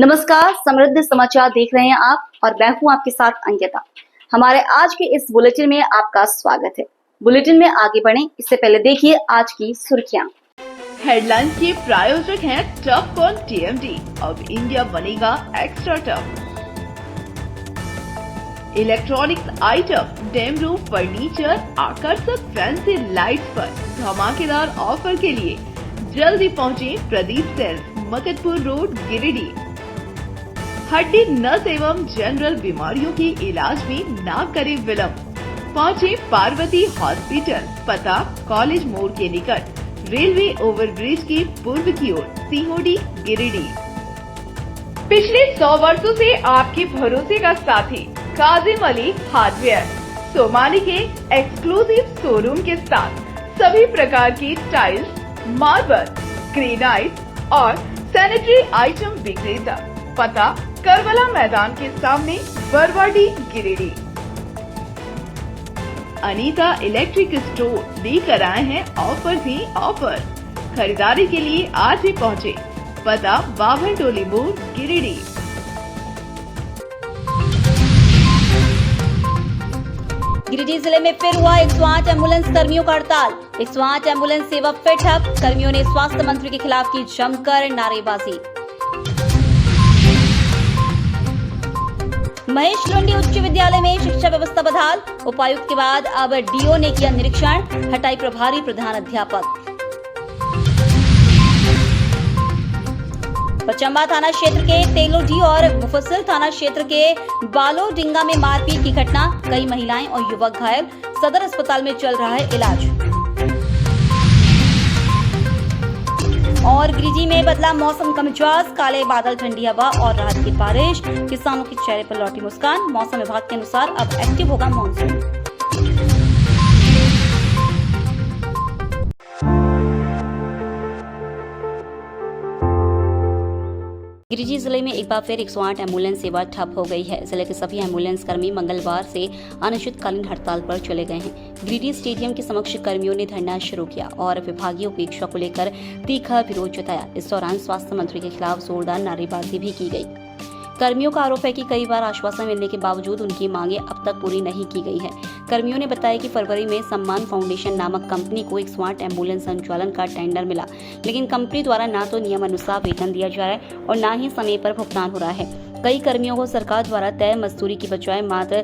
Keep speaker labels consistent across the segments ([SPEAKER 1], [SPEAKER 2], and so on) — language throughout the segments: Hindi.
[SPEAKER 1] नमस्कार, समृद्ध समाचार देख रहे हैं आप और मैं हूं आपके साथ अंकिता। हमारे आज के इस बुलेटिन में आपका स्वागत है। बुलेटिन में आगे बढ़ें इससे पहले देखिए आज की सुर्खियां।
[SPEAKER 2] हेडलाइन के प्रायोजक हैं टफ कॉन टीएमडी। अब इंडिया बनेगा एक्स्ट्रा टफ। इलेक्ट्रॉनिक्स आइटम, डेम रूम फर्नीचर, आकर्षक फैंसी लाइट्स पर धमाकेदार ऑफर के लिए जल्दी पहुंचे प्रदीप सेल्स, मकतपुर रोड, गिरिडीह। हड्डी, नस एवं जनरल बीमारियों के इलाज में ना करे विलंब। पहुंचे पार्वती हॉस्पिटल, पता कॉलेज मोड़ के निकट, रेलवे ओवरब्रिज के पूर्व की ओर, सीहोडी, गिरिडीह। पिछले 100 वर्षों से आपके भरोसे का साथी काजिम अली हार्डवेयर, सोमानी के एक्सक्लूसिव शोरूम के साथ सभी प्रकार की टाइल्स, मार्बल, ग्रेनाइट और सैनिटरी आइटम विक्रेता। पता करबला मैदान के सामने, बरवाडी, गिरिडीह। अनीता इलेक्ट्रिक स्टोर लेकर आए हैं ऑफर ही ऑफर। खरीदारी के लिए आज ही पहुंचे। पता बाभन टोली मोड़, गिरिडीह।
[SPEAKER 3] गिरिडीह जिले में फिर हुआ 108 एम्बुलेंस कर्मियों का हड़ताल। 108 एम्बुलेंस सेवा फिर ठप। कर्मियों ने स्वास्थ्य मंत्री के खिलाफ की जमकर नारेबाजी। महेश लुंडी उच्च विद्यालय में शिक्षा व्यवस्था बदहाल। उपायुक्त के बाद अब डीओ ने किया निरीक्षण, हटाई प्रभारी प्रधान अध्यापक। चंबा थाना क्षेत्र के तेलोडी और मुफस्सिल थाना क्षेत्र के बालोडिंगा में मारपीट की घटना, कई महिलाएं और युवक घायल। सदर अस्पताल में चल रहा है इलाज। और गिरिडीह में बदला मौसम का मिजाज, काले बादल, ठंडी हवा और राहत की बारिश। किसानों के चेहरे पर लौटी मुस्कान। मौसम विभाग के अनुसार अब एक्टिव होगा मानसून। गिरिडीह जिले में एक बार फिर 108 एम्बुलेंस सेवा ठप हो गई है। जिले के सभी एम्बुलेंस कर्मी मंगलवार से अनिश्चितकालीन हड़ताल पर चले गए हैं। गिरिडीह स्टेडियम के समक्ष कर्मियों ने धरना शुरू किया और विभागीय उपेक्षा को लेकर तीखा विरोध जताया। इस दौरान स्वास्थ्य मंत्री के खिलाफ जोरदार नारेबाजी भी की गई। कर्मियों का आरोप है कि कई बार आश्वासन मिलने के बावजूद उनकी मांगे अब तक पूरी नहीं की गई है। कर्मियों ने बताया कि फरवरी में सम्मान फाउंडेशन नामक कंपनी को 108 एम्बुलेंस संचालन का टेंडर मिला, लेकिन कंपनी द्वारा न तो नियमानुसार वेतन दिया जा रहा है और न ही समय पर भुगतान हो रहा है। कई कर्मियों को सरकार द्वारा तय मजदूरी की बजाय मात्र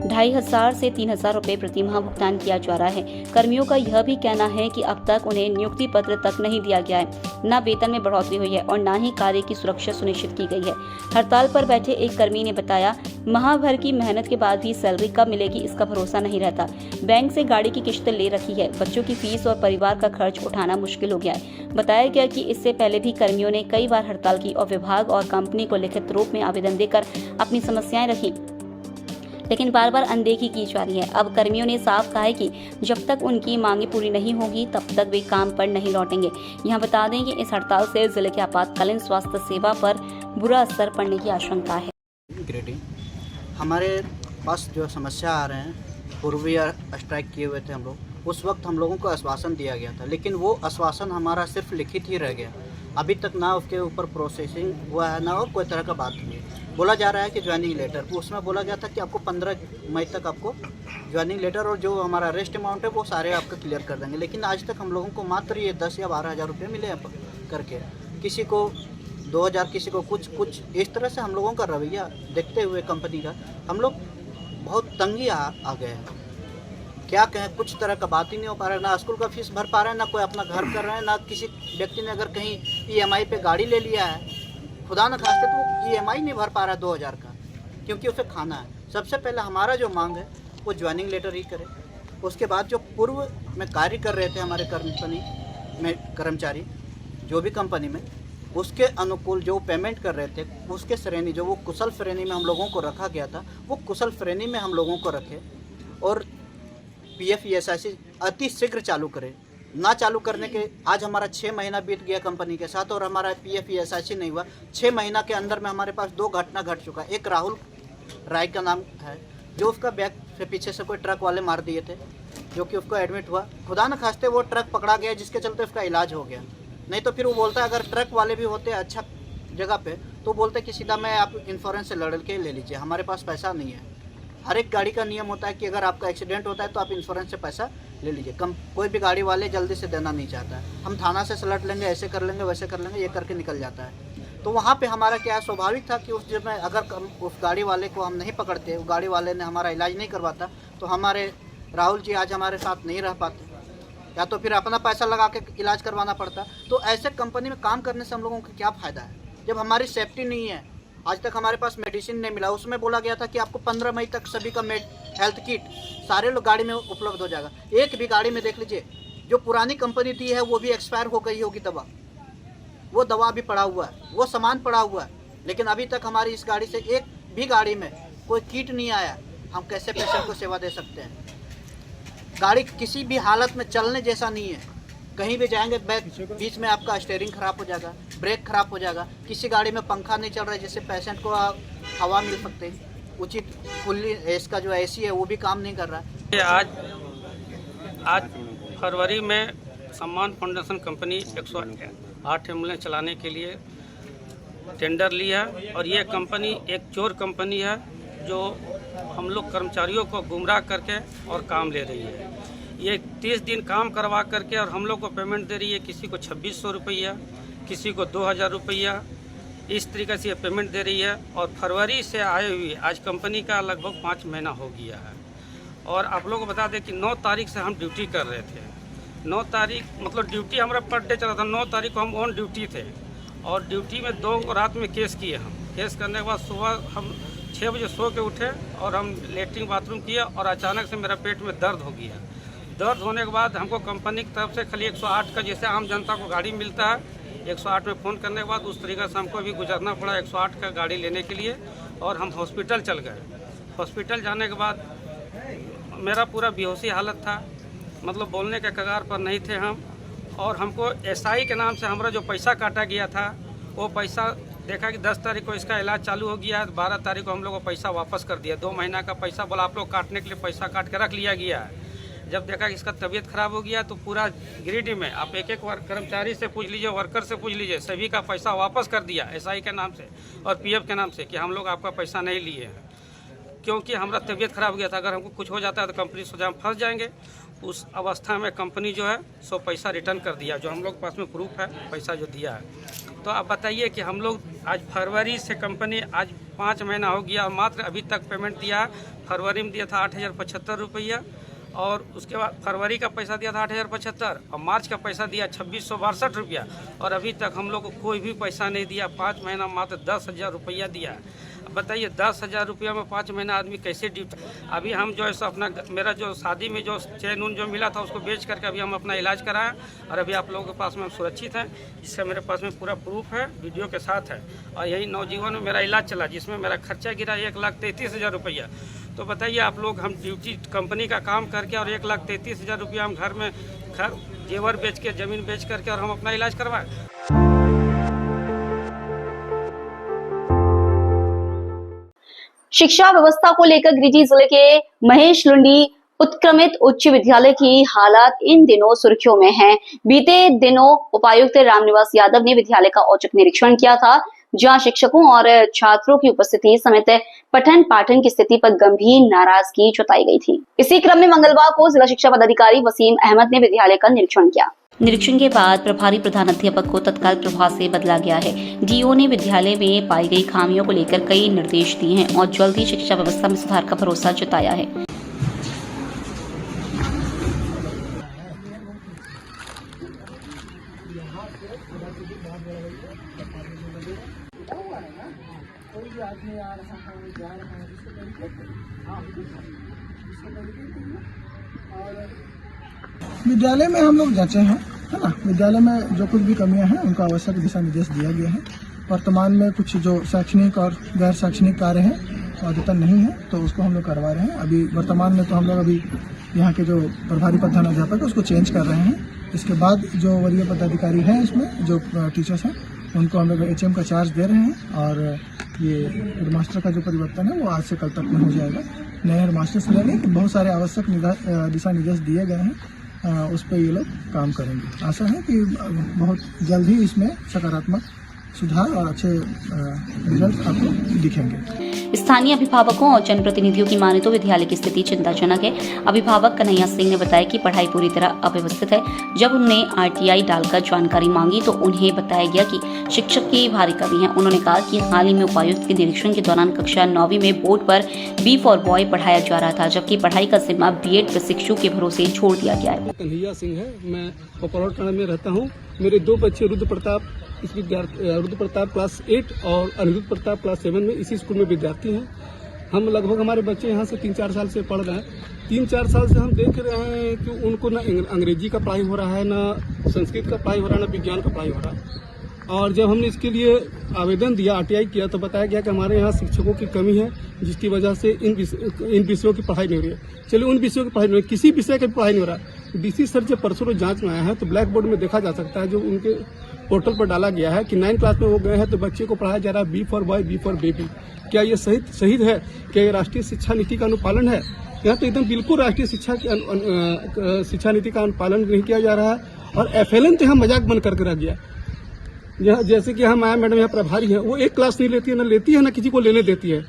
[SPEAKER 3] 2500 से 3000 रुपए प्रति माह भुगतान किया जा रहा है। कर्मियों का यह भी कहना है कि अब तक उन्हें नियुक्ति पत्र तक नहीं दिया गया है, न वेतन में बढ़ोतरी हुई है और न ही कार्य की सुरक्षा सुनिश्चित की गई है। हड़ताल पर बैठे एक कर्मी ने बताया, माह भर की मेहनत के बाद भी सैलरी कब मिलेगी इसका भरोसा नहीं रहता। बैंक से गाड़ी की किश्त ले रखी है, बच्चों की फीस और परिवार का खर्च उठाना मुश्किल हो गया है। बताया गया कि इससे पहले भी कर्मियों ने कई बार हड़ताल की और विभाग और कंपनी को लिखित रूप में आवेदन देकर अपनी समस्याएं रखी, लेकिन बार बार अनदेखी की जा रही है। अब कर्मियों ने साफ कहा है कि जब तक उनकी मांगे पूरी नहीं होगी तब तक वे काम पर नहीं लौटेंगे। यहाँ बता दें कि इस हड़ताल से जिले के आपातकालीन स्वास्थ्य सेवा पर बुरा असर पड़ने की आशंका है।
[SPEAKER 4] हमारे पास जो समस्या आ रहे हैं, पूर्वी स्ट्राइक किए हुए थे हम लोग, उस वक्त हम लोगों को आश्वासन दिया गया था, लेकिन वो आश्वासन हमारा सिर्फ लिखित ही रह गया। अभी तक ना उसके ऊपर प्रोसेसिंग हुआ है, ना और कोई तरह का बात हुई है। बोला जा रहा है कि ज्वाइनिंग लेटर, उसमें बोला गया था कि आपको 15 मई तक आपको ज्वाइनिंग लेटर और जो हमारा रेस्ट अमाउंट है वो सारे आपका क्लियर कर देंगे, लेकिन आज तक हम लोगों को मात्र ये 10 या 12 हज़ार रुपये मिले हैं करके। किसी को 2000, किसी को कुछ इस तरह से हम लोगों का रवैया देखते हुए कंपनी का हम लोग बहुत तंगी आ गए हैं। क्या कहें, कुछ तरह का बात ही नहीं हो पा रहा है। ना स्कूल का फीस भर पा रहे हैं, ना कोई अपना घर कर रहे हैं, ना किसी व्यक्ति ने अगर कहीं EMI पे गाड़ी ले लिया है, खुदा न खास्ते तो EMI नहीं भर पा रहा है 2000 का, क्योंकि उसे खाना है। सबसे पहले हमारा जो मांग है वो ज्वाइनिंग लेटर ही करे। उसके बाद जो पूर्व में कार्य कर रहे थे हमारे कंपनी में कर्मचारी, जो भी कंपनी में, उसके अनुकूल जो पेमेंट कर रहे थे, उसके श्रेणी जो वो कुशल श्रेणी में हम लोगों को रखा गया था, वो कुशल श्रेणी में हम लोगों को रखे और PF ESIC अति शीघ्र चालू करें। ना चालू करने के आज हमारा 6 महीना बीत गया कंपनी के साथ और हमारा PF ESIC नहीं हुआ। 6 महीना के अंदर में हमारे पास 2 घटना घट चुका। एक राहुल राय का नाम है, जो उसका बैग से पीछे से कोई ट्रक वाले मार दिए थे, जो कि उसको एडमिट हुआ। खुदा न खास्ते वो ट्रक पकड़ा गया, जिसके चलते उसका इलाज हो गया। नहीं तो फिर वो बोलता है अगर ट्रक वाले भी होते अच्छा जगह पे तो बोलते कि सीधा मैं आप इंश्योरेंस से लड़ के ले लीजिए, हमारे पास पैसा नहीं है। हर एक गाड़ी का नियम होता है कि अगर आपका एक्सीडेंट होता है तो आप इंश्योरेंस से पैसा ले लीजिए। कोई भी गाड़ी वाले जल्दी से देना नहीं चाहता है। हम थाना से सलट लेंगे, ऐसे कर लेंगे, वैसे कर लेंगे, ये करके निकल जाता है। तो वहाँ पे हमारा क्या है, स्वाभाविक था कि उस जब में अगर उस गाड़ी वाले को हम नहीं पकड़ते, उस गाड़ी वाले ने हमारा इलाज नहीं करवाता, तो हमारे राहुल जी आज हमारे साथ नहीं रह पाते, या तो फिर अपना पैसा लगा के इलाज करवाना पड़ता। तो ऐसे कंपनी में काम करने से हम लोगों को क्या फ़ायदा है जब हमारी सेफ्टी नहीं है। आज तक हमारे पास मेडिसिन नहीं मिला, उसमें बोला गया था कि आपको 15 मई तक सभी का हेल्थ किट सारे लोग गाड़ी में उपलब्ध हो जाएगा। एक भी गाड़ी में देख लीजिए, जो पुरानी कंपनी दी है वो भी एक्सपायर हो गई होगी दवा, वो दवा भी पड़ा हुआ है, वो सामान पड़ा हुआ है, लेकिन अभी तक हमारी इस गाड़ी से एक भी गाड़ी में कोई किट नहीं आया। हम कैसे पेशेंट को सेवा दे सकते हैं? गाड़ी किसी भी हालत में चलने जैसा नहीं है। कहीं भी जाएंगे बीच में आपका स्टीयरिंग खराब हो जाएगा, ब्रेक खराब हो जाएगा। किसी गाड़ी में पंखा नहीं चल रहा है जिससे पेशेंट को हवा मिल सकते, उचित फुल्ली इसका जो एसी है वो भी काम नहीं कर रहा है।
[SPEAKER 5] आज फरवरी में सम्मान फाउंडेशन कंपनी 108 एम्बुलेंस चलाने के लिए टेंडर लिया, और ये कंपनी एक चोर कंपनी है जो हम लोग कर्मचारियों को गुमराह करके और काम ले रही है। ये 30 दिन काम करवा करके और हम लोग को पेमेंट दे रही है, किसी को 2600 रुपया, किसी को 2000 रुपया, इस तरीके से ये पेमेंट दे रही है। और फरवरी से आए हुए आज कंपनी का लगभग 5 महीना हो गया है। और आप लोगों को बता दें कि 9 तारीख से हम ड्यूटी कर रहे थे। 9 तारीख मतलब ड्यूटी हमारा पर डे चला था। 9 तारीख को हम ऑन ड्यूटी थे और ड्यूटी में 2 रात में केस किए। हम केस करने के बाद सुबह हम 6 बजे सो के उठे और हम लेटरिन बाथरूम किए और अचानक से मेरा पेट में दर्द हो गया। दर्द होने के बाद हमको कंपनी की तरफ से खाली 108 का जैसे आम जनता को गाड़ी मिलता है, 108 में फ़ोन करने के बाद उस तरीके से हमको अभी गुजरना पड़ा 108 का गाड़ी लेने के लिए। और हम हॉस्पिटल चल गए। हॉस्पिटल जाने के बाद मेरा पूरा बेहोशी हालत था, मतलब बोलने के कगार पर नहीं थे हम। और हमको एसआई के नाम से हमारा जो पैसा काटा गया था वो पैसा देखा कि 10 तारीख को इसका इलाज चालू हो गया है, 12 तारीख को हम लोग को पैसा वापस कर दिया। 2 महीना का पैसा बोला आप लोग काटने के लिए पैसा काट के रख लिया गया है। जब देखा कि इसका तबीयत खराब हो गया तो पूरा गिरिडीह में आप एक कर्मचारी से पूछ लीजिए, वर्कर से पूछ लीजिए, सभी का पैसा वापस कर दिया एसआई के नाम से और पीएफ के नाम से कि हम लोग आपका पैसा नहीं लिए हैं, क्योंकि हमारा तबीयत खराब हो गया था। अगर हमको कुछ हो जाता है तो कंपनी सोचा हम फंस जाएंगे। उस अवस्था में कंपनी जो है सो पैसा रिटर्न कर दिया, जो हम लोग के पास में प्रूफ है पैसा जो दिया है। तो आप बताइए कि हम लोग आज फरवरी से कंपनी आज 5 महीना हो गया और मात्र अभी तक पेमेंट दिया है। फरवरी में दिया था 8075 रुपया और उसके बाद फरवरी का पैसा दिया था 8075 और मार्च का पैसा दिया 2662 रुपया और अभी तक हम लोग को कोई भी पैसा नहीं दिया। 5 महीना मात्र 10,000 रुपया दिया। बताइए 10,000 रुपया में 5 महीना आदमी कैसे ड्यूटी। अभी हम जो है सो अपना मेरा जो शादी में जो चैन उन जो मिला था उसको बेच करके अभी हम अपना इलाज कराएं और अभी आप लोगों के पास में हम सुरक्षित हैं। इससे मेरे पास में पूरा प्रूफ है, वीडियो के साथ है। और यही नवजीवन में मेरा इलाज चला जिसमें मेरा खर्चा गिरा 1,33,000 रुपया। तो बताइए आप लोग, हम ड्यूटी कंपनी का काम करके और 1,33,000 रुपया हम घर में जेवर बेच के ज़मीन बेच करके और हम अपना इलाज करवाएं।
[SPEAKER 1] शिक्षा व्यवस्था को लेकर गिरिडीह जिले के महेश लुंडी उत्क्रमित उच्च विद्यालय की हालात इन दिनों सुर्खियों में है। बीते दिनों उपायुक्त रामनिवास यादव ने विद्यालय का औचक निरीक्षण किया था, जहां शिक्षकों और छात्रों की उपस्थिति समेत पठन पाठन की स्थिति पर गंभीर नाराजगी जताई गई थी। इसी क्रम में मंगलवार को जिला शिक्षा पदाधिकारी वसीम अहमद ने विद्यालय का निरीक्षण किया।
[SPEAKER 3] निरीक्षण के बाद प्रभारी प्रधानाध्यापक को तत्काल प्रभाव से बदला गया है। डीओ ने विद्यालय में पाई गई खामियों को लेकर कई निर्देश दिए हैं और जल्द ही शिक्षा व्यवस्था में सुधार का भरोसा जताया है।
[SPEAKER 6] विद्यालय में हम लोग जांचे हैं, है ना। विद्यालय में जो कुछ भी कमियां हैं उनका आवश्यक दिशा निर्देश दिया गया है। वर्तमान में कुछ जो शैक्षणिक और गैर शैक्षणिक कार्य हैं अद्यतन नहीं है तो उसको हम लोग करवा रहे हैं। अभी वर्तमान में तो हम लोग अभी यहाँ के जो प्रभारी प्रधानाध्यापक है उसको चेंज कर रहे हैं। इसके बाद जो वरीय पदाधिकारी हैं इसमें जो टीचर्स हैं उनको हम लोग HM का चार्ज दे रहे हैं और ये हेडमास्टर का जो परिवर्तन है वो आज से कल तक में हो जाएगा। नए हेडमास्टर से लेंगे कि बहुत सारे आवश्यक दिशा निर्देश दिए गए हैं, उस पर ये लोग काम करेंगे। आशा है कि बहुत जल्द ही इसमें सकारात्मक सुधार और अच्छे रिजल्ट आपको दिखेंगे।
[SPEAKER 3] स्थानीय अभिभावकों और जनप्रतिनिधियों की माने तो विद्यालय की स्थिति चिंताजनक है। अभिभावक कन्हैया सिंह ने बताया कि पढ़ाई पूरी तरह अव्यवस्थित है। जब उन्होंने आरटीआई डालकर जानकारी मांगी तो उन्हें बताया गया कि शिक्षक की भारी कमी है। उन्होंने कहा कि हाल ही में उपायुक्त के निरीक्षण के दौरान कक्षा 9वीं में बोर्ड पर बी फॉर बॉय पढ़ाया जा रहा था, जबकि पढ़ाई का जिम्मा बीएड प्रशिक्षु के भरोसे छोड़ दिया गया है।
[SPEAKER 7] कन्हैया सिंह है, मैं पपरौर में रहता हूँ। मेरे 2 बच्चे रुद्र प्रताप क्लास 8 और अनिरुद्ध प्रताप क्लास 7 में इसी स्कूल में विद्यार्थी हैं। हम लगभग हमारे बच्चे यहाँ से 3-4 साल से पढ़ रहे हैं। 3-4 साल से हम देख रहे हैं कि उनको ना अंग्रेजी का पढ़ाई हो रहा है, ना संस्कृत का पढ़ाई हो रहा है, ना विज्ञान का पढ़ाई हो रहा है। और जब हमने इसके लिए आवेदन दिया, आरटीआई किया, तो बताया गया कि हमारे यहाँ शिक्षकों की कमी है, जिसकी वजह से इन विषयों की पढ़ाई नहीं हो रही है। चलिए, उन विषयों की पढ़ाई नहीं हो रही, किसी विषय की पढ़ाई नहीं हो रहा है। डीसी सर जब परसों रोज जांच में आया है तो ब्लैक बोर्ड में देखा जा सकता है, जो उनके पोर्टल पर डाला गया है कि 9 क्लास में वो गए हैं तो बच्चे को पढ़ाया जा रहा है B for boy, B for baby. क्या ये सही है? क्या ये राष्ट्रीय शिक्षा नीति का अनुपालन है? यहाँ तो एकदम बिल्कुल राष्ट्रीय शिक्षा नीति का अनुपालन नहीं किया जा रहा है। और FLN तो यहाँ मजाक बन करके रह गया। यहाँ जैसे कि हम आया मैडम यहाँ प्रभारी है, वो 1 क्लास नहीं लेती है, ना लेती है, ना किसी को लेने देती है।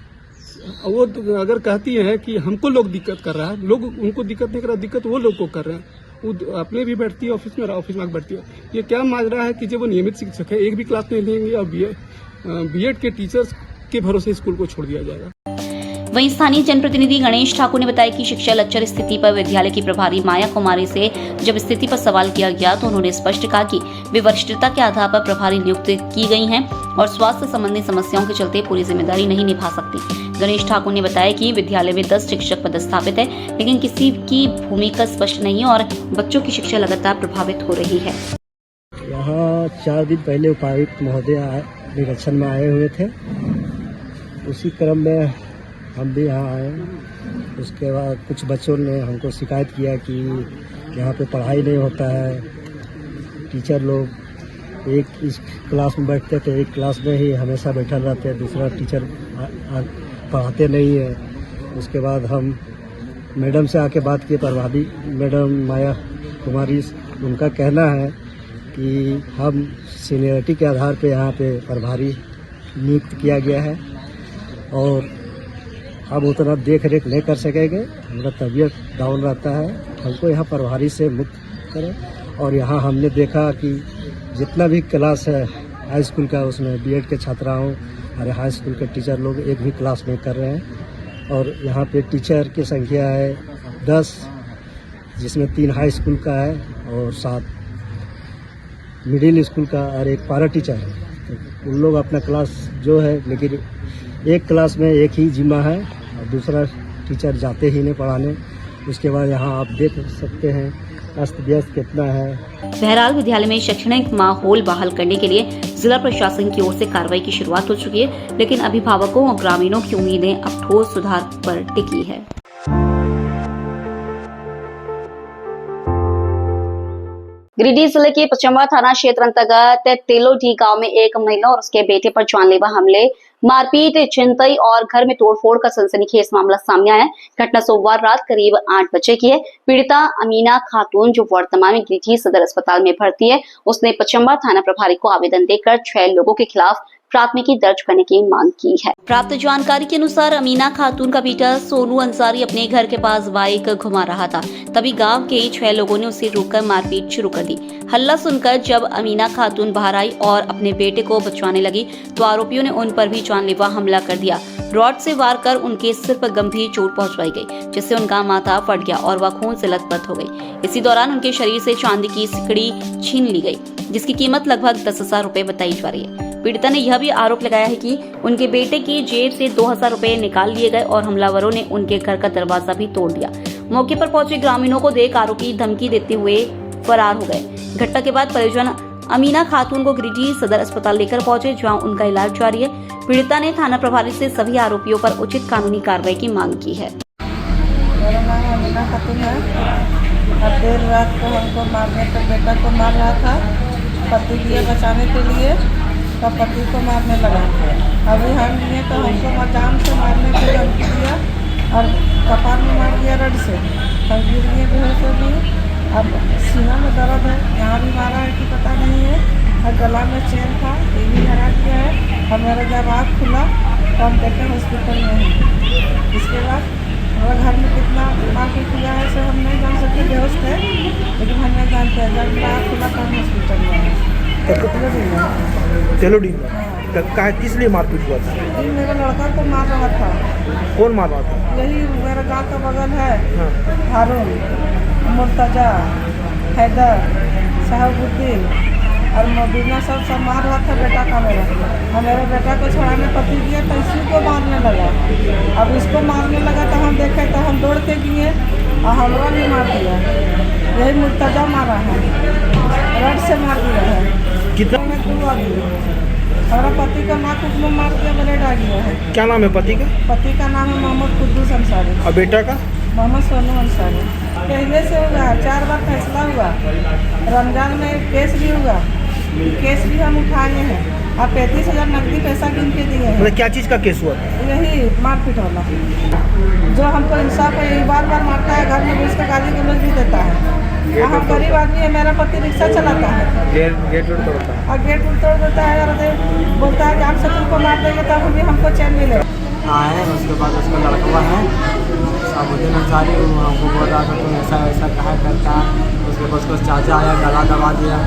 [SPEAKER 7] वो अगर कहती है कि हमको लोग दिक्कत कर रहा है, लोग उनको दिक्कत नहीं कर रहा, दिक्कत वो लोग को कर रहे हैं। वो अपने भी बैठती है ऑफिस में, ऑफिस में बैठती है। ये क्या माजरा है कि जब वो नियमित शिक्षक है, एक भी क्लास नहीं लेंगे और बीएड के टीचर्स के भरोसे स्कूल को छोड़ दिया जाएगा।
[SPEAKER 3] वहीं स्थानीय जनप्रतिनिधि गणेश ठाकुर ने बताया कि शिक्षा लक्चर स्थिति पर विद्यालय की प्रभारी माया कुमारी से जब स्थिति पर सवाल किया गया तो उन्होंने स्पष्ट कहा कि वे वरिष्ठता के आधार पर प्रभारी नियुक्त की गई हैं और स्वास्थ्य संबंधी समस्याओं के चलते पूरी जिम्मेदारी नहीं निभा सकती। गणेश ठाकुर ने बताया कि विद्यालय में 10 शिक्षक पदस्थापित है, लेकिन किसी की भूमिका स्पष्ट नहीं है और बच्चों की शिक्षा लगातार प्रभावित हो रही है।
[SPEAKER 8] यहाँ 4 दिन पहले उपायुक्त महोदय निरीक्षण में आए हुए थे। उसी क्रम में हम भी यहाँ आए। उसके बाद कुछ बच्चों ने हमको शिकायत किया कि यहाँ पे पढ़ाई नहीं होता है। टीचर लोग एक इस क्लास में बैठते थे, एक क्लास में ही हमेशा बैठा रहते हैं, दूसरा टीचर पढ़ाते नहीं है। उसके बाद हम मैडम से आके बात किए, प्रभारी मैडम माया कुमारी, उनका कहना है कि हम सीनियरिटी के आधार पे यहाँ पे प्रभारी नियुक्त किया गया है और हम उतना देख रेख नहीं कर सकेंगे। हमारा तबीयत डाउन रहता है, हमको यहाँ प्रभारी से मुक्त करें। और यहाँ हमने देखा कि जितना भी क्लास है हाई स्कूल का, उसमें बीएड के छात्राओं और हाई स्कूल के टीचर लोग एक भी क्लास नहीं कर रहे हैं। और यहाँ पे टीचर की संख्या है 10, जिसमें 3 हाई स्कूल का है और 7 मिडिल स्कूल का और 1 पारा टीचर है। तो उन लोग अपना क्लास जो है, लेकिन एक क्लास में एक ही जिम्मा है और दूसरा टीचर जाते ही नहीं पढ़ाने। उसके बाद यहाँ आप देख सकते हैं अस्त व्यस्त कितना है।
[SPEAKER 3] बहरहाल विद्यालय में शैक्षणिक माहौल बहाल करने के लिए जिला प्रशासन की ओर से कार्रवाई की शुरुआत हो चुकी है, लेकिन अभिभावकों और ग्रामीणों की उम्मीदें अब ठोस सुधार पर टिकी है।
[SPEAKER 1] गिरिडीह जिले के पचम्बा थाना क्षेत्र अंतर्गत तेलोडी गांव में एक महिला और उसके बेटे पर जानलेवा हमले, मारपीट, छिनतई और घर में तोड़फोड़ का सनसनीखेज मामला सामने आया है। घटना सोमवार रात करीब 8 बजे की है। पीड़िता अमीना खातून, जो वर्तमान में गिरिडीह सदर अस्पताल में भर्ती है, उसने पचम्बा थाना प्रभारी को आवेदन देकर 6 लोगों के खिलाफ प्राथमिकी दर्ज करने की मांग की है। प्राप्त जानकारी के अनुसार अमीना खातून का बेटा सोनू अंसारी अपने घर के पास बाइक घुमा रहा था, तभी गांव के 6 लोगों ने उसे रोककर मारपीट शुरू कर दी। हल्ला सुनकर जब अमीना खातून बाहर आई और अपने बेटे को बचाने लगी तो आरोपियों ने उन पर भी जानलेवा हमला कर दिया। रॉड से वार कर उनके सिर पर गंभीर चोट पहुंचवाई गई, जिससे उनका माथा फट गया और वह खून से लथपथ हो गई। इसी दौरान उनके शरीर से चांदी की सिकड़ी छीन ली गई, जिसकी कीमत लगभग 10,000 रुपए बताई जा रही है। पीड़िता ने यह भी आरोप लगाया है कि उनके बेटे की जेब से 2,000 रुपए निकाल लिए गए और हमलावरों ने उनके घर का दरवाजा भी तोड़ दिया। मौके पर पहुंचे ग्रामीणों को देख आरोपी धमकी देते हुए फरार हो गए। घटना के बाद परिजन अमीना खातून को गिरिडीह सदर अस्पताल लेकर पहुंचे, जहां उनका इलाज जारी है। पीड़िता ने थाना प्रभारी से सभी आरोपियों पर उचित कानूनी कार्रवाई की मांग की है।
[SPEAKER 9] मेरा नाम अमीना खातून है। अब देर रात को हमको मारने पर बेटा को मार रहा था, पति को बचाने के लिए तो पति को मारने लगा। अभी हम लिए तो हमको जान से मारने की धमकी दिया और कपार में मार दिया रड से। हम गिर गए बेहोश हो गए। अब सीना में दर्द है, यहाँ भी मारा है कि पता नहीं है। और गला में चेन था, ये भी हरा दिया है। हमारा जब आँख खुला तो हम देखे हॉस्पिटल में हैं। इसके बाद हमारे घर में कितना मारपीट किया है सो हम नहीं जान सकते, बेहोश थे, लेकिन हम नहीं जानते हैं। जब मेरा आँख खुला तो हम हॉस्पिटल में हैं।
[SPEAKER 10] चलो डी कहा किस लिए मारपीट हुआ था?
[SPEAKER 9] ये मेरा लड़का को मार रहा था।
[SPEAKER 10] कौन मार रहा था?
[SPEAKER 9] यही मेरा गाँव का बगल है, हारून, मुर्तजा, हैदर, शहाबुद्दीन और मोबिना सब मार रहा था बेटा का मेरा। और मेरे बेटा को छुड़ाने पति दिया तो इसी को मारने लगा। अब इसको मारने लगा तो हम देखे तो हम दौड़ के गए और हमरा भी मार दिया। यही मुर्तजा मारा है, रड से मार दिया है।
[SPEAKER 10] कितना?
[SPEAKER 9] में 2 आदमी। हमारा पति का नाक में मार दिया, ब्लेड आ गया है।
[SPEAKER 10] क्या नाम है पति का?
[SPEAKER 9] पति का नाम है मोहम्मद कुद्दूस अंसारी।
[SPEAKER 10] और बेटा का?
[SPEAKER 9] मोहम्मद सोनू अंसारी। पहले से हुआ, 4 बार फैसला हुआ। रमजान में केस भी हुआ, केस भी हम उठाए हैं और 35,000 नकदी पैसा गिन के दिए हैं।
[SPEAKER 10] मतलब क्या चीज़ का केस हुआ था?
[SPEAKER 9] यही मारपीट वाला, जो हमको इंसाफ है, यही बार बार मारता है, घर में घुस के गाली गलौज भी देता है। हम गरीब आदमी है, मेरा पति रिक्शा चलाता है,
[SPEAKER 10] गेट तोड़ता है
[SPEAKER 9] और गेट तोड़ देता है और बोलता है कि आप शत्रु को मार देंगे तब भी हमको चैन मिले।
[SPEAKER 11] आए, उसके बाद उसका लड़का है शहाबुद्दीन अंसारी, हमको बोल रहा था तुम ऐसा ऐसा कहा करता है। उसके बाद उसका चाचा आया, गला दबा दिया।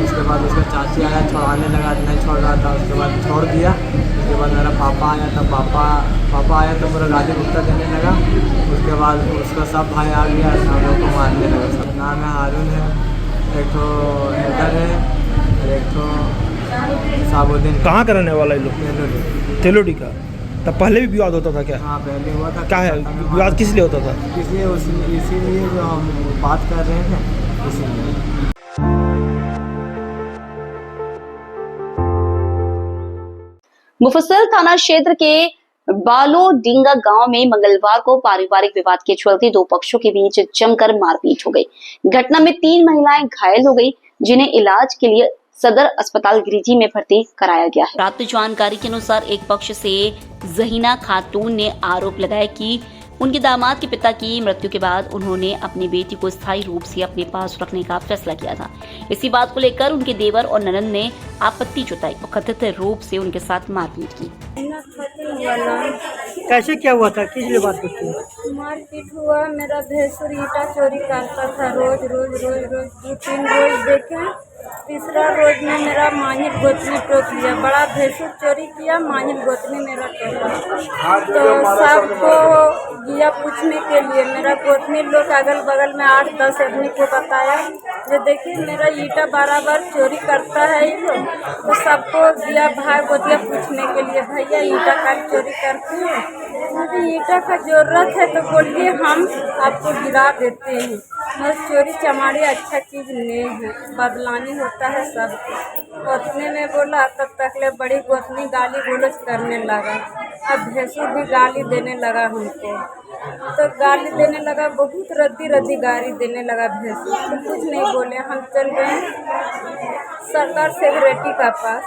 [SPEAKER 11] उसके बाद उसका चाची आया, छुड़ाने लगा, नहीं छोड़ रहा था। उसके बाद छोड़ दिया। उसके बाद मेरा पापा आया, तो पापा आया तो पूरा गाली गुप्ता देने लगा। उसके बाद उसका सब भाई आ गया, हम लोग को मारने लगा। सब नाम है हारून है, एक तो हैदर है और एक तो शहाबुद्दीन।
[SPEAKER 10] कहाँ का रहने वाला है लोग? तेलोडी का। तब पहले भी विवाद होता था क्या?
[SPEAKER 11] हाँ, पहले हुआ था।
[SPEAKER 10] क्या है विवाद, किस लिए होता था?
[SPEAKER 11] इसलिए इसीलिए जो हम बात कर रहे हैं इसीलिए।
[SPEAKER 1] मुफस्सिल थाना क्षेत्र के बालोडींगा गांव में मंगलवार को पारिवारिक विवाद के चलते 2 पक्षों के बीच जमकर मारपीट हो गई। घटना में 3 महिलाएं घायल हो गई, जिन्हें इलाज के लिए सदर अस्पताल गिरिडीह में भर्ती कराया गया है।
[SPEAKER 3] प्राप्त जानकारी के अनुसार एक पक्ष से जहीना खातून ने आरोप लगाया कि उनके दामाद के पिता की मृत्यु के बाद उन्होंने अपनी बेटी को स्थायी रूप से अपने पास रखने का फैसला किया था। इसी बात को लेकर उनके देवर और ननद ने आपत्ति जताई और कथित रूप से उनके साथ मारपीट की।
[SPEAKER 10] कैसे क्या हुआ था, किस लिए बात करती है?
[SPEAKER 12] मारपीट हुआ। मेरा भैंसुर ईटा चोरी करता था, रोज 2-3 रोज देखे। तीसरा रोज में मेरा मांझिल गोतनी टोक लिया। बड़ा भैंसुर चोरी किया, मांझिल गोतनी मेरा टोका। तो सबको गया पूछने के लिए। मेरा गोतनी लोग अगल बगल में 8-10 आदमी को बताया, जो देखिए मेरा ईटा 12 बार चोरी करता है ये लोग। तो सबको गया भाई गोतिया पूछने के लिए, भैया ईटा का चोरी करते हैं? मुझे ईटा का जरूरत है तो बोलिए, हम आपको गिरा देते हैं। बस चोरी चमारी अच्छा चीज़ नहीं है, बदलानी होता है सब। गोतनी ने बोला, तब तक ले बड़ी गोतनी गाली गलौज करने लगा। अब भैंसुर भी गाली देने लगा हमको, तो गाली देने लगा, बहुत रद्दी गाली देने लगा भैंसुर। तो कुछ नहीं बोले, हम चल गए सरदार सेक्रेटरी का पास।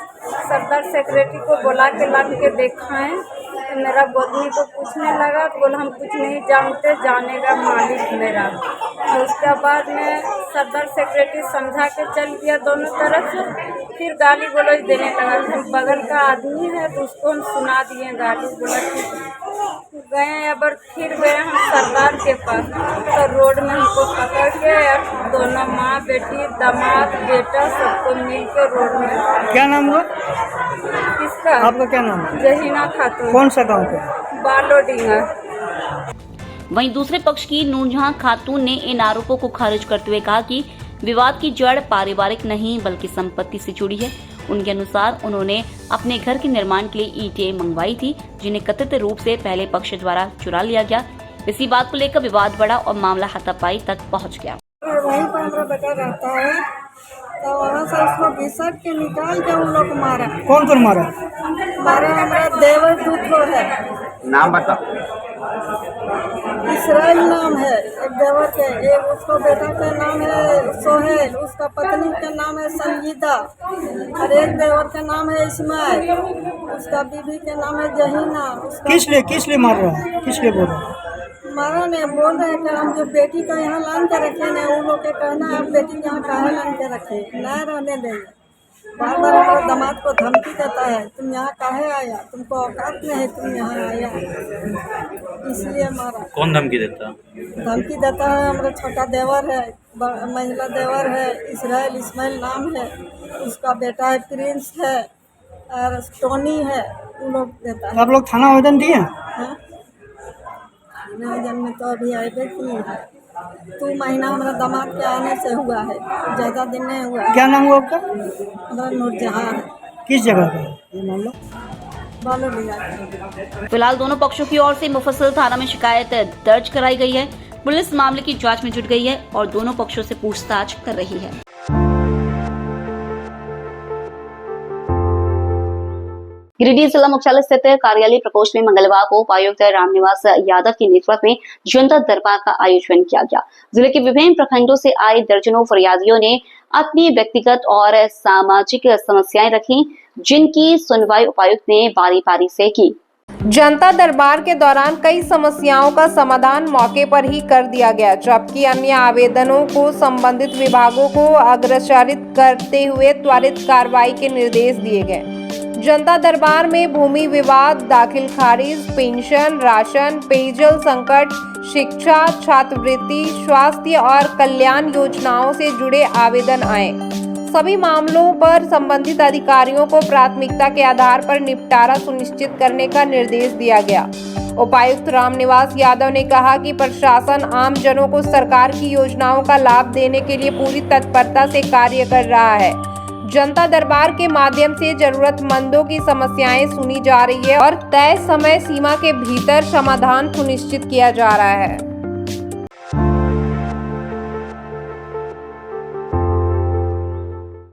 [SPEAKER 12] सरदार सेक्रेटरी को बुला के ला के दिखाएं तो मेरा गोतनी को पूछने लगा, तो बोला हम कुछ नहीं जानते, जाने का मालिक मेरा। तो उसके बाद में सरदार सेक्रेटरी समझा के चल गया दोनों तरफ से। फिर गाली गलौज देने लगा। हम बगल का आदमी है तो उसको हम सुना दिए गाली गलौज। गए अब फिर गए हम सरदार के पास, तो रोड में हमको पकड़ के दोनों माँ बेटी दामाद बेटा सबको मिल के रोड में।
[SPEAKER 10] क्या नाम हुआ
[SPEAKER 12] किसका?
[SPEAKER 10] आपका क्या नाम है?
[SPEAKER 12] जहीना खातून।
[SPEAKER 10] कौन सा गाँव का?
[SPEAKER 12] बालोडींगा।
[SPEAKER 3] वहीं दूसरे पक्ष की नूरजहां खातून ने इन आरोपों को खारिज करते हुए कहा कि विवाद की जड़ पारिवारिक नहीं बल्कि संपत्ति से जुड़ी है। उनके अनुसार उन्होंने अपने घर के निर्माण के लिए ईंटें मंगवाई थी, जिन्हें कथित रूप से पहले पक्ष द्वारा चुरा लिया गया। इसी बात को लेकर विवाद बढ़ा और मामला हाथापाई तक पहुंच गया।
[SPEAKER 9] वहीं पर हमारा बेटा रहता है, तो वहाँ से उसको घिसट के निकाल के उन लोग मारा।
[SPEAKER 10] कौन मारा?
[SPEAKER 9] हमारा देवर दूठो है।
[SPEAKER 11] नाम बताओ।
[SPEAKER 9] इसराइल नाम है एक देवर के, एक उसको बेटा का नाम है सोहेल, उसका पत्नी का नाम है संगीता, और एक देवर का नाम है इस्माइल, उसका बीवी का नाम है जहीना।
[SPEAKER 10] किस लिए मार रहा है, किस लिए बोल रहा है?
[SPEAKER 9] मारा ने बोल रहे कि हम जो बेटी का यहाँ लान के रखे न, उन लोग के कहना है बेटी यहाँ कहाँ लान के रखे, न रहने देंगे। बार बार हमारे दामाद को धमकी देता है, तुम यहाँ काहे आया, तुमको औकात नहीं है, तुम यहाँ आया, इसलिए मारा।
[SPEAKER 13] कौन धमकी देता है?
[SPEAKER 9] धमकी देता है हमारा छोटा देवर है, महिला देवर है, इस्माइल नाम है, उसका बेटा है प्रिंस है और टोनी है, उन लोग देता है।
[SPEAKER 10] आप लोग थाना आवेदन दिए?
[SPEAKER 9] हाँ? आवेदन में तो अभी आए नहीं है, 2 महीना हमारा दामाद के आने से हुआ है, ज़्यादा दिन नहीं हुआ है।
[SPEAKER 10] क्या नाम हुआ आपका?
[SPEAKER 9] हमारा नूरजहां है,
[SPEAKER 10] किस जगह का है ये मामला?
[SPEAKER 9] बालूलिया।
[SPEAKER 3] फिलहाल दोनों पक्षों की ओर से मुफस्सिल थाना में शिकायत दर्ज कराई गई है। पुलिस मामले की जांच में जुट गई है और दोनों पक्षों से पूछताछ कर रही है।
[SPEAKER 1] गिरिडीह जिला मुख्यालय स्थित कार्यालय प्रकोष्ठ में मंगलवार को उपायुक्त रामनिवास यादव के नेतृत्व में जनता दरबार का आयोजन किया गया। जिले के विभिन्न प्रखंडों से आए दर्जनों फरियादियों ने अपनी व्यक्तिगत और सामाजिक समस्याएं रखी, जिनकी सुनवाई उपायुक्त ने बारी बारी से की।
[SPEAKER 14] जनता दरबार के दौरान कई समस्याओं का समाधान मौके पर ही कर दिया गया, जबकि अन्य आवेदनों को संबंधित विभागों को अग्रसारित करते हुए त्वरित कार्रवाई के निर्देश दिए गए। जनता दरबार में भूमि विवाद, दाखिल खारिज, पेंशन, राशन, पेयजल संकट, शिक्षा, छात्रवृत्ति, स्वास्थ्य और कल्याण योजनाओं से जुड़े आवेदन आए। सभी मामलों पर संबंधित अधिकारियों को प्राथमिकता के आधार पर निपटारा सुनिश्चित करने का निर्देश दिया गया। उपायुक्त रामनिवास यादव ने कहा कि प्रशासन आम जनों को सरकार की योजनाओं का लाभ देने के लिए पूरी तत्परता से कार्य कर रहा है। जनता दरबार के माध्यम से जरूरतमंदों की समस्याएं सुनी जा रही है और तय समय सीमा के भीतर समाधान सुनिश्चित किया जा रहा है।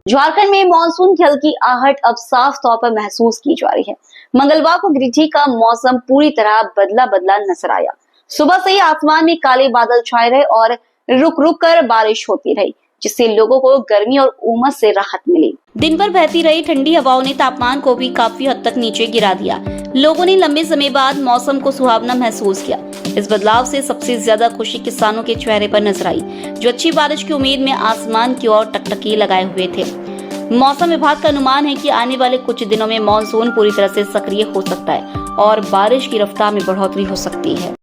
[SPEAKER 1] झारखंड में मानसून की हल्की आहट अब साफ तौर पर महसूस की जा रही है। मंगलवार को गिरिडीह का मौसम पूरी तरह बदला बदला नजर आया। सुबह से ही आसमान में काले बादल छाए रहे और रुक रुक कर बारिश होती रही, जिससे लोगों को गर्मी और उमस से राहत मिली।
[SPEAKER 3] दिन भर बहती रही ठंडी हवाओं ने तापमान को भी काफी हद तक नीचे गिरा दिया। लोगों ने लंबे समय बाद मौसम को सुहावना महसूस किया। इस बदलाव से सबसे ज्यादा खुशी किसानों के चेहरे पर नजर आई, जो अच्छी बारिश की उम्मीद में आसमान की ओर टकटकी लगाए हुए थे। मौसम विभाग का अनुमान है कि आने वाले कुछ दिनों में मानसून पूरी तरह से सक्रिय हो सकता है और बारिश की रफ्तार में बढ़ोतरी हो सकती है।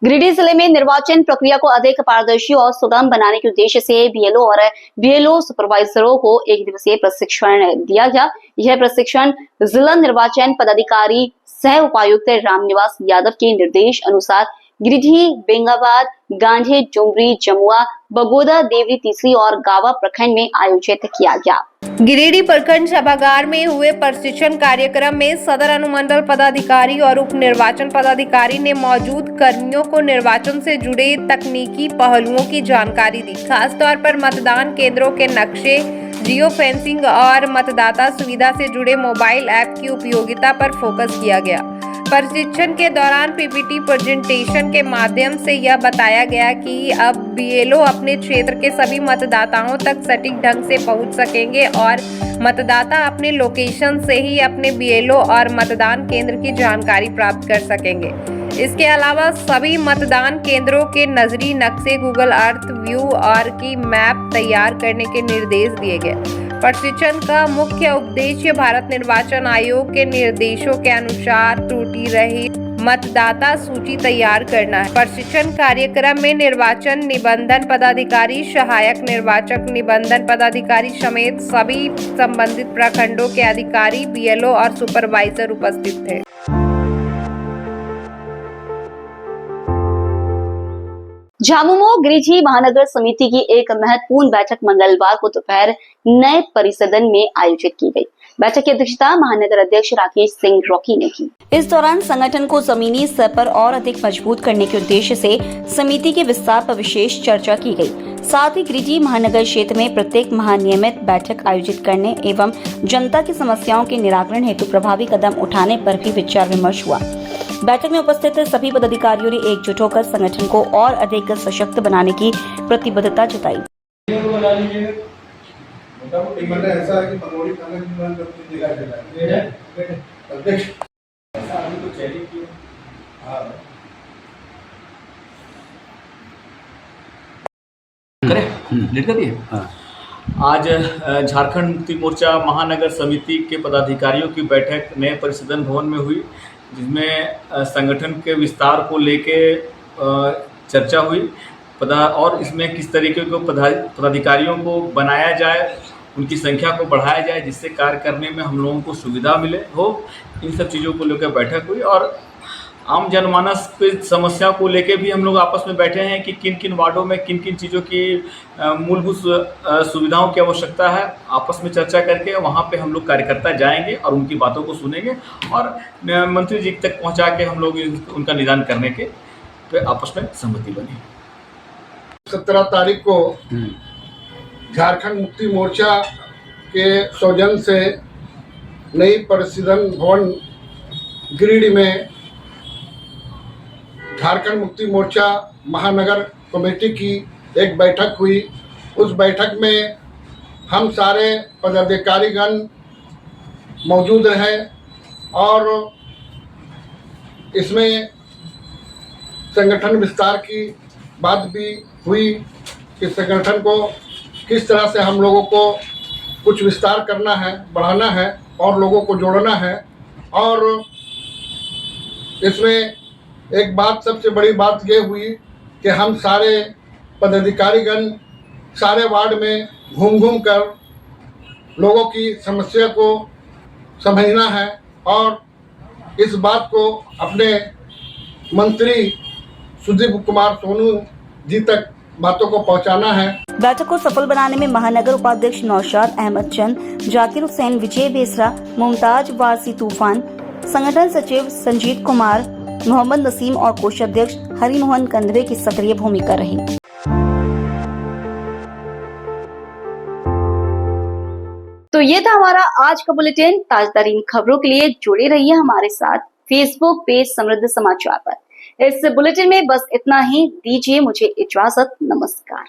[SPEAKER 1] गिरिडीह जिले में निर्वाचन प्रक्रिया को अधिक पारदर्शी और सुगम बनाने के उद्देश्य से बीएलओ और बीएलओ सुपरवाइजरों को 1 दिवसीय प्रशिक्षण दिया गया। यह प्रशिक्षण जिला निर्वाचन पदाधिकारी सह उपायुक्त रामनिवास यादव के निर्देश अनुसार गिरिडीह, बेंगाबाद, गांधी, डुमरी, जमुआ, बगोदा, देवरी तीसरी और गावा प्रखंड में आयोजित किया गया।
[SPEAKER 14] गिरिडीह प्रखंड सभागार में हुए प्रशिक्षण कार्यक्रम में सदर अनुमंडल पदाधिकारी और उप निर्वाचन पदाधिकारी ने मौजूद कर्मियों को निर्वाचन से जुड़े तकनीकी पहलुओं की जानकारी दी। खासतौर पर मतदान केंद्रों के नक्शे, जियो फेंसिंग और मतदाता सुविधा से जुड़े मोबाइल ऐप की उपयोगिता पर फोकस किया गया। प्रशिक्षण के दौरान पीपीटी प्रेजेंटेशन के माध्यम से यह बताया गया कि अब बीएलओ अपने क्षेत्र के सभी मतदाताओं तक सटीक ढंग से पहुंच सकेंगे और मतदाता अपने लोकेशन से ही अपने बीएलओ और मतदान केंद्र की जानकारी प्राप्त कर सकेंगे। इसके अलावा सभी मतदान केंद्रों के नजरी नक्शे, गूगल अर्थ व्यू और की मैप तैयार करने के निर्देश दिए गए। प्रशिक्षण का मुख्य उद्देश्य भारत निर्वाचन आयोग के निर्देशों के अनुसार त्रुटि रहित मतदाता सूची तैयार करना है। प्रशिक्षण कार्यक्रम में निर्वाचन निबंधन पदाधिकारी, सहायक निर्वाचक निबंधन पदाधिकारी समेत सभी संबंधित प्रखंडों के अधिकारी, बीएलओ और सुपरवाइजर उपस्थित थे।
[SPEAKER 1] झामुमो गिरिजी महानगर समिति की एक महत्वपूर्ण बैठक मंगलवार को दोपहर नए परिसदन में आयोजित की गई। बैठक की अध्यक्षता महानगर अध्यक्ष राकेश सिंह रॉकी ने की। इस दौरान संगठन को जमीनी स्तर पर और अधिक मजबूत करने के उद्देश्य से समिति के विस्तार पर विशेष चर्चा की गई। साथ ही गिरिजी महानगर क्षेत्र में प्रत्येक माह नियमित बैठक आयोजित करने एवं जनता की समस्याओं के निराकरण हेतु प्रभावी कदम उठाने पर भी विचार विमर्श हुआ। बैठक में उपस्थित सभी पदाधिकारियों ने एकजुट होकर संगठन को और अधिक सशक्त बनाने की प्रतिबद्धता जताई।
[SPEAKER 6] ऐसा है कि पकौड़ी खाने की मन करती है अध्यक्ष
[SPEAKER 13] आज झारखंड मुक्ति मोर्चा महानगर समिति के पदाधिकारियों की बैठक नए परिसदन भवन में हुई, जिसमें संगठन के विस्तार को लेके चर्चा हुई और इसमें किस तरीके को पदाधिकारियों को बनाया जाए, उनकी संख्या को बढ़ाया जाए, जिससे कार्य करने में हम लोगों को सुविधा मिले हो। इन सब चीज़ों को लेकर बैठक हुई और आम जनमानस की समस्या को लेकर भी हम लोग आपस में बैठे हैं कि किन किन वार्डों में किन किन चीज़ों की मूलभूत सुविधाओं की आवश्यकता है। आपस में चर्चा करके वहाँ पे हम लोग कार्यकर्ता जाएंगे और उनकी बातों को सुनेंगे और मंत्री जी तक पहुँचा के हम लोग उनका निदान करने के पे आपस में सहमति बनी।
[SPEAKER 6] 17 तारीख को झारखंड मुक्ति मोर्चा के सौजन्य से नई परिसदन भवन गिरिडीह में झारखंड मुक्ति मोर्चा महानगर कमेटी की एक बैठक हुई। उस बैठक में हम सारे पदाधिकारीगण मौजूद रहे और इसमें संगठन विस्तार की बात भी हुई कि संगठन को किस तरह से हम लोगों को कुछ विस्तार करना है, बढ़ाना है और लोगों को जोड़ना है। और इसमें एक बात, सबसे बड़ी बात ये हुई कि हम सारे पदाधिकारीगण सारे वार्ड में घूम घूम कर लोगों की समस्या को समझना है और इस बात को अपने मंत्री सुदीप कुमार सोनू जी तक बातों को पहुंचाना है।
[SPEAKER 1] बैठक को सफल बनाने में महानगर उपाध्यक्ष नौशाद अहमद चंद, जाकिर हुसैन, विजय बेसरा, मुमताज वासी तूफान, संगठन सचिव संजीत कुमार, मोहम्मद नसीम और कोषाध्यक्ष हरिमोहन कंदवे की सक्रिय भूमिका रही। तो ये था हमारा आज का बुलेटिन। ताज़ातरीन खबरों के लिए जुड़े रहिए हमारे साथ फेसबुक पेज समृद्ध समाचार पर। इस बुलेटिन में बस इतना ही। दीजिए मुझे इजाजत। नमस्कार।